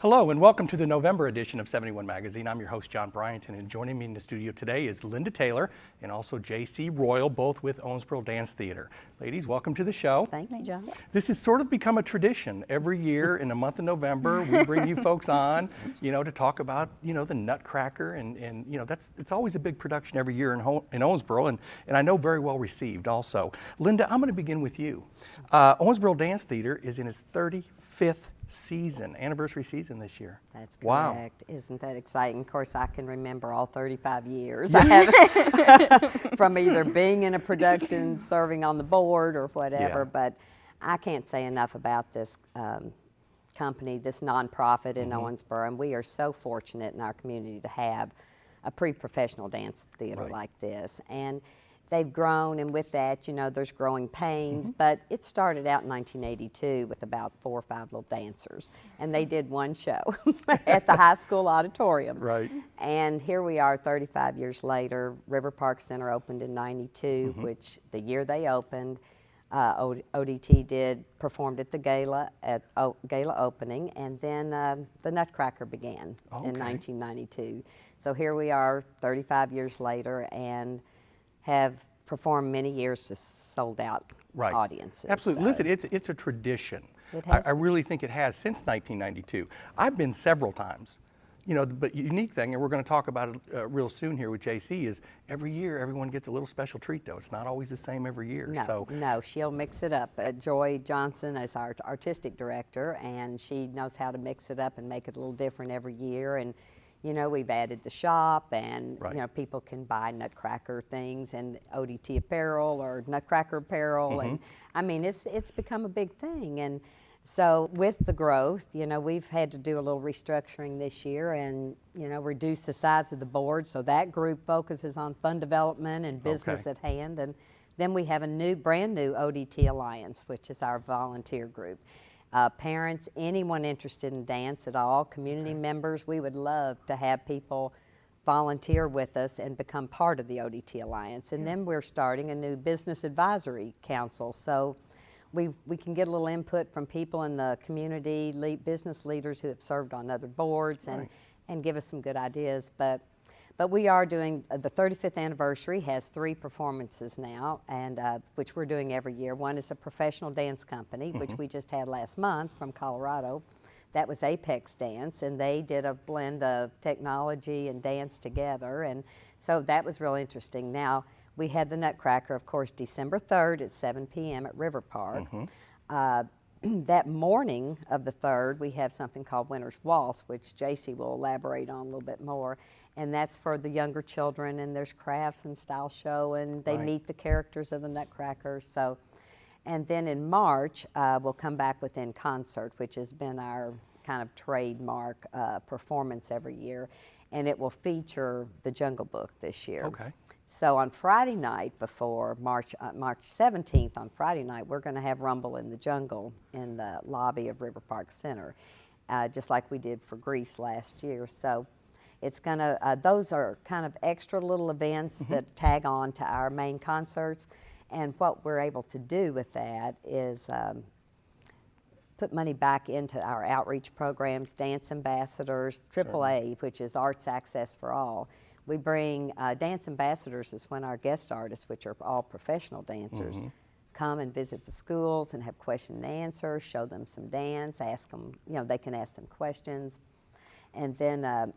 Hello and welcome to the November edition of 71 Magazine. I'm your host, John Bryanton, and joining me in the studio today is Linda Taylor and also J.C. Royal, both with Owensboro Dance Theater. Ladies, welcome to the show. Thank you, John. This has sort of become a tradition. Every year in the month of November, we bring you folks on, to talk about, the Nutcracker, and it's always a big production every year in Owensboro, and I know very well received also. Linda, I'm going to begin with you. Owensboro Dance Theater is in its 35th anniversary season this year. That's correct. Wow. Isn't that exciting? Of course, I can remember all 35 years. I have from either being in a production, serving on the board, or whatever. Yeah. But I can't say enough about this company, this nonprofit in Owensboro, and we are so fortunate in our community to have a pre-professional dance theater like this. And they've grown, and with that, there's growing pains, but it started out in 1982 with about 4 or 5 little dancers, and they did one show at the high school auditorium. Right. And here we are 35 years later. River Park Center opened in 92, which the year they opened, ODT performed at the gala opening, and then the Nutcracker began in 1992. So here we are 35 years later, and have performed many years to sold-out audiences. Absolutely. So. Listen, it's a tradition. It has I really think it has since 1992. I've been several times. But unique thing, and we're going to talk about it real soon here with JC, is every year everyone gets a little special treat, though. It's not always the same every year. No, she'll mix it up. Joy Johnson is our artistic director, and she knows how to mix it up and make it a little different every year. And we've added the shop, and people can buy Nutcracker things and ODT apparel or Nutcracker apparel, and I mean it's become a big thing. And so with the growth, we've had to do a little restructuring this year, and reduce the size of the board. So that group focuses on fund development and business at hand, and then we have a brand new ODT Alliance, which is our volunteer group. Parents, anyone interested in dance at all, community members, we would love to have people volunteer with us and become part of the ODT Alliance. And then we're starting a new business advisory council. So we can get a little input from people in the community, business leaders who have served on other boards, and give us some good ideas. But we are doing, the 35th anniversary has 3 performances now, and which we're doing every year. One is a professional dance company, which we just had last month from Colorado. That was Apex Dance, and they did a blend of technology and dance together, and so that was real interesting. Now, we had the Nutcracker, of course, December 3rd at 7 p.m. at River Park. That morning of the 3rd, we have something called Winter's Waltz, which JC will elaborate on a little bit more. And that's for the younger children, and there's crafts and style show, and they meet the characters of the Nutcracker. So, and then in March, we'll come back with In Concert, which has been our kind of trademark performance every year. And it will feature the Jungle Book this year. Okay. So on Friday night before March 17th, on Friday night, we're going to have Rumble in the Jungle in the lobby of River Park Center, just like we did for Grease last year. So it's going to, those are kind of extra little events that tag on to our main concerts. And what we're able to do with that is put money back into our outreach programs, Dance Ambassadors, AAA, which is Arts Access for All. We bring Dance Ambassadors is when our guest artists, which are all professional dancers, come and visit the schools and have question and answer, show them some dance, ask them, they can ask them questions. And then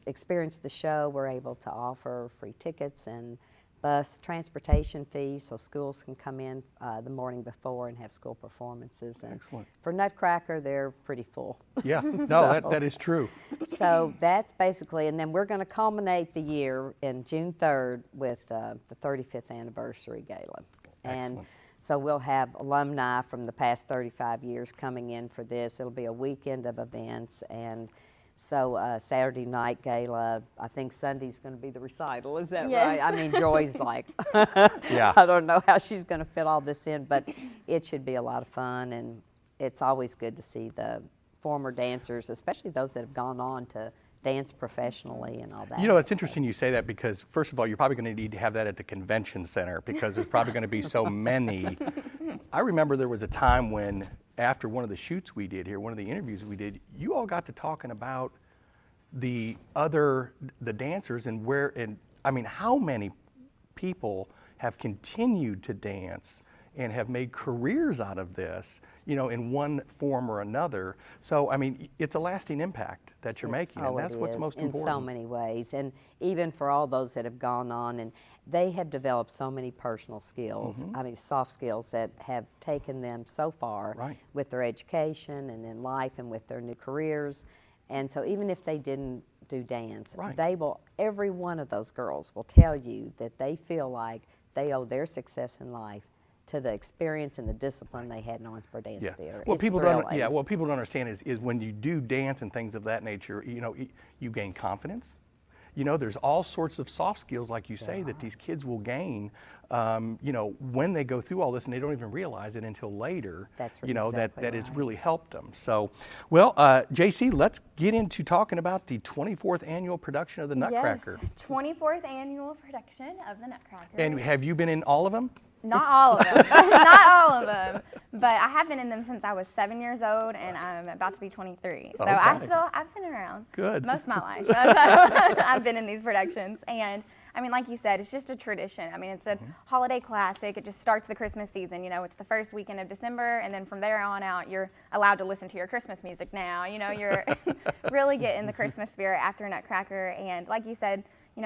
experience the show. We're able to offer free tickets and bus transportation fees, so schools can come in the morning before and have school performances. And excellent. For Nutcracker, they're pretty full. Yeah, no, that is true. So that's basically, and then we're going to culminate the year in June 3rd with the 35th anniversary gala. And so we'll have alumni from the past 35 years coming in for this. It'll be a weekend of events, and so Saturday night gala, I think Sunday's going to be the recital, is that right? I mean, Joy's like, I don't know how she's going to fit all this in, but it should be a lot of fun, and it's always good to see the former dancers, especially those that have gone on to dance professionally and all that. It's interesting you say that, because first of all, you're probably going to need to have that at the convention center, because there's probably going to be so many. I remember there was a time when after one of the shoots we did here, one of the interviews we did, you all got to talking about the dancers and I mean, how many people have continued to dance and have made careers out of this, in one form or another. So, I mean, it's a lasting impact that you're making, and that's what's most important. In so many ways, and even for all those that have gone on, and they have developed so many personal skills, I mean, soft skills that have taken them so far with their education and in life and with their new careers. And so even if they didn't do dance, every one of those girls will tell you that they feel like they owe their success in life to the experience and the discipline they had in Owensboro Dance Theater. What people don't understand is when you do dance and things of that nature, you gain confidence. There's all sorts of soft skills, like you say, that these kids will gain, when they go through all this, and they don't even realize it until later. That's that it's really helped them. So, well, JC, let's get into talking about the 24th annual production of the Nutcracker. Yes, 24th annual production of the Nutcracker. And have you been in all of them? Not all of them, not all of them, but I have been in them since I was 7 years old, and I'm about to be 23. So I've been around. Good. Most of my life. I've been in these productions, and I mean, like you said, it's just a tradition. I mean, it's a holiday classic. It just starts the Christmas season. It's the first weekend of December, and then from there on out, you're allowed to listen to your Christmas music now. You're really getting the Christmas spirit after Nutcracker, and like you said,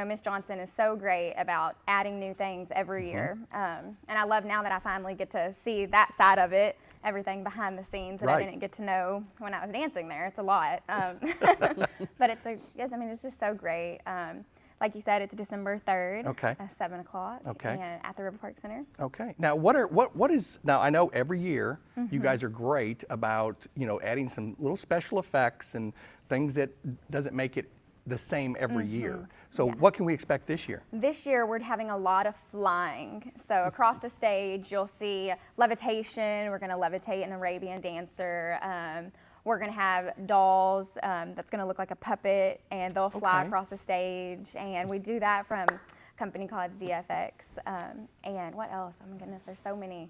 Miss Johnson is so great about adding new things every year. And I love now that I finally get to see that side of it, everything behind the scenes that I didn't get to know when I was dancing there. It's a lot. But it's just so great. Like you said, it's December 3rd at 7 o'clock and at the River Park Center. Okay. Now, now I know every year you guys are great about, adding some little special effects and things that doesn't make it the same every year. So what can we expect this year? This year we're having a lot of flying. So across the stage you'll see levitation. We're going to levitate an Arabian dancer. We're going to have dolls that's going to look like a puppet, and they'll fly across the stage. And we do that from a company called ZFX. And what else? Oh my goodness, there's so many.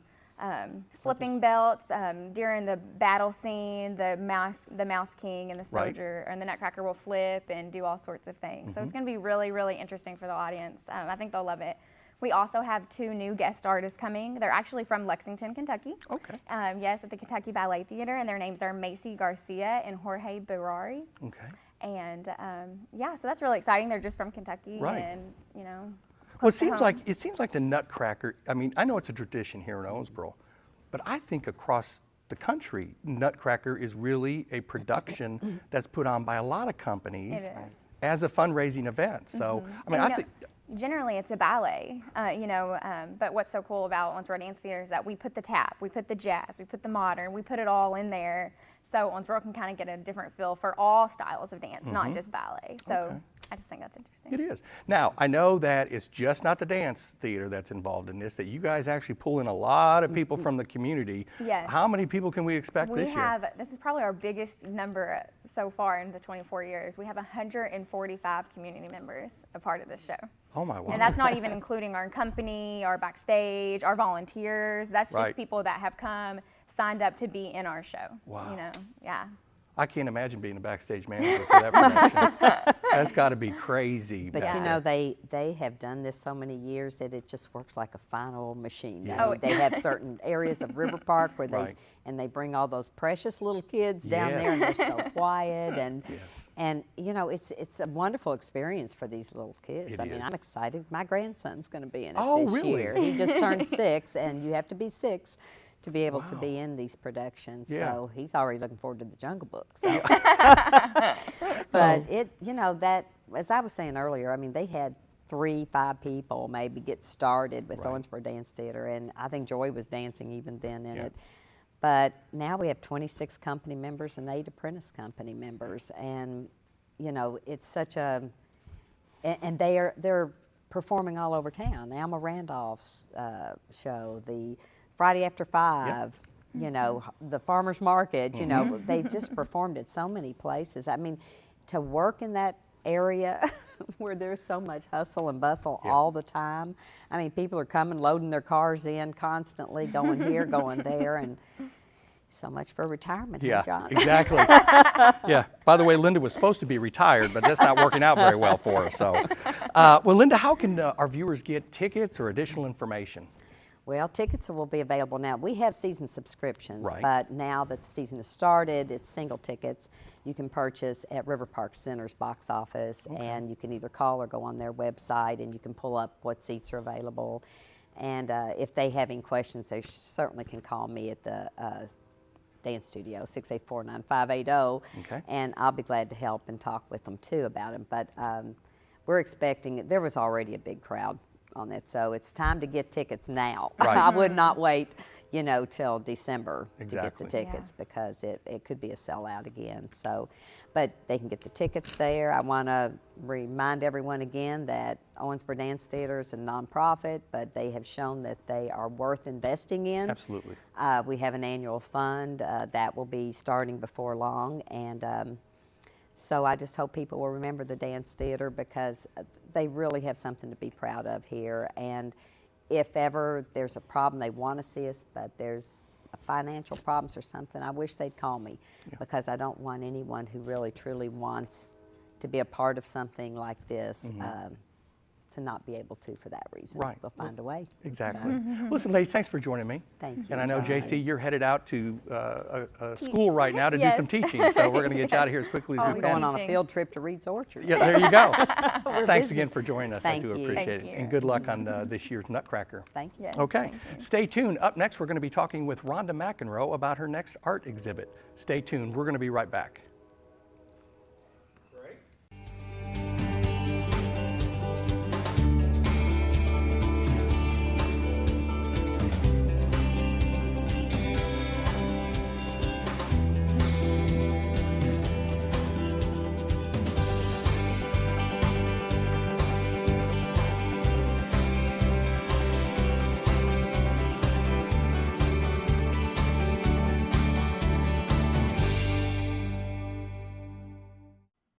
Flipping belts during the battle scene. The Mouse King and the soldier and the Nutcracker will flip and do all sorts of things. So it's going to be really, really interesting for the audience. I think they'll love it. We also have 2 new guest artists coming. They're actually from Lexington, Kentucky. Okay. Yes, at the Kentucky Ballet Theater, and their names are Macy Garcia and Jorge Berari. Okay. And so that's really exciting. They're just from Kentucky, and Well, it seems like the Nutcracker, I mean, I know it's a tradition here in Owensboro, but I think across the country, Nutcracker is really a production that's put on by a lot of companies as a fundraising event. So, I mean, I think generally it's a ballet, but what's so cool about Owensboro Dance Theater is that we put the tap, we put the jazz, we put the modern, we put it all in there. So Owensboro can kind of get a different feel for all styles of dance, not just ballet. So I just think that's interesting. It is. Now, I know that it's just not the dance theater that's involved in this, that you guys actually pull in a lot of people from the community. Yes. How many people can we expect this year? This is probably our biggest number so far in the 24 years. We have 145 community members a part of this show. Oh my wow. And that's not even including our company, our backstage, our volunteers. That's just people that have come, signed up to be in our show. Wow. I can't imagine being a backstage manager for that production. That's got to be crazy. But they have done this so many years that it just works like a fine old machine. Yeah. I mean, they have certain areas of River Park where they bring all those precious little kids down there, and they're so quiet, and it's a wonderful experience for these little kids. I mean, I'm excited. My grandson's going to be in it this year. He just turned 6, and you have to be 6 to be able to be in these productions. So he's already looking forward to the Jungle Book. So. But that, as I was saying earlier, I mean, they had 3-5 people maybe get started with Owensboro Dance Theater, and I think Joy was dancing even then in it. But now we have 26 company members and 8 apprentice company members, and it's such a, and they're performing all over town. Alma Randolph's show, the Friday After 5, the farmer's market, they've just performed at so many places. I mean, to work in that area where there's so much hustle and bustle all the time. I mean, people are coming, loading their cars in constantly, going here, going there, and So much for retirement, Yeah, huh, John? exactly. Yeah. By the way, Linda was supposed to be retired, but that's not working out very well for her. So, well, Linda, how can our viewers get tickets or additional information? Well, tickets will be available now. We have season subscriptions, Right. but now that the season has started, it's single tickets you can purchase at River Park Center's box office, and you can either call or go on their website, and you can pull up what seats are available. And if they have any questions, they certainly can call me at the dance studio, 684-9580, Okay. and I'll be glad to help and talk with them too about them. But we're expecting, there was already a big crowd on that, so it's time to get tickets now. Right. I would not wait, you know, till December Exactly. to get the tickets because it could be a sellout again. So, but they can get the tickets there. I want to remind everyone again that Owensboro Dance Theater is a nonprofit, but they have shown that they are worth investing in. Absolutely. We have an annual fund that will be starting before long, and so I just hope people will remember the dance theater because they really have something to be proud of here. And if ever there's a problem, they want to see us, but there's financial problems or something, I wish they'd call me because I don't want anyone who really truly wants to be a part of something like this to not be able to for that reason. Right. We'll find a way. Exactly. Listen, ladies, thanks for joining me. Thank you, And I know, John. JC, you're headed out to a Teach. school right now to do Yes. some teaching, so we're going to get you out of here as quickly as Oh, we I'm we're can. going on a Teaching. field trip to Reed's Orchard. Yeah, there you go. Thanks busy. again for joining us. Thank I do you. appreciate Thank it. you. And good luck on this year's Nutcracker. Thank you. Yes, Okay, thank you. stay tuned. Up next, we're going to be talking with Rhonda McEnroe about her next art exhibit. Stay tuned. We're going to be right back.